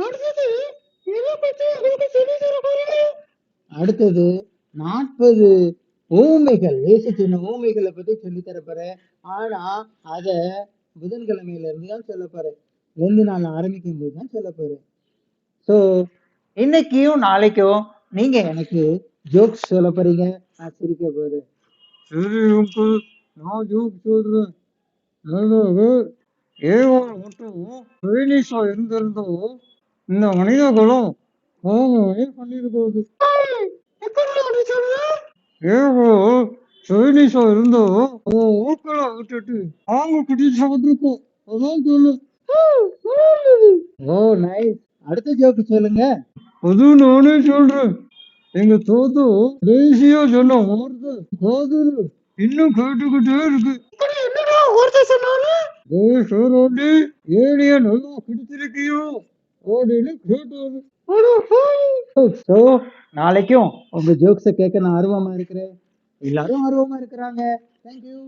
அடுத்தது எதை பத்தி உங்களுக்கு சொல்லி தர போறீங்க? அடுத்தது 40 ஊமைகள், இயேசு சொன்ன ஊமைகளை பத்தி சொல்லி தர போறேன். ஆனா அத புதன்கிழமையில இருந்து தான் சொல்ல போறேன். 2 நாள் ஆரம்பிக்கும் போது தான் சொல்ல போறேன். ஸோ இன்னைக்கும் நாளைக்கும் நீங்க எனக்கு ஜோக்ஸ் சொல்ல போறீங்க, நான் சிரிக்க போறேன். சரி uncle, நான் ஜோக் சொல்றேன். அதாவது ஏவாள் மட்டும் சைனீஸா இருந்திருந்தோ இந்த மனிதர்களும் போகவே பண்ணிருக்காது. ஏவாள் சைனீஸா இருந்தோ ஊக்களை விட்டுட்டு அவங்க பிடிச்சு சாப்பிட்டுருக்கோம். அதான் சொல்லு. ஓ நைஸ். அடுத்த ஜோக்கு சொல்லுங்க. அது நானே சொல்றேன். எங்க தோத்து கடைசியா சொன்ன வார்த்தை காதுல இன்னும் கேட்டுக்கிட்டே இருக்கு. ஏய் சோரோண்டி, ஏழிய நல்லா பிடிச்சிருக்கியோ அப்படின்னு கேட்டாரு. ஸோ நாளைக்கும் உங்க ஜோக்ஸை கேட்க நான் ஆர்வமா இருக்கிறேன். எல்லாரும் ஆர்வமா இருக்கிறாங்க. தேங்க்யூ.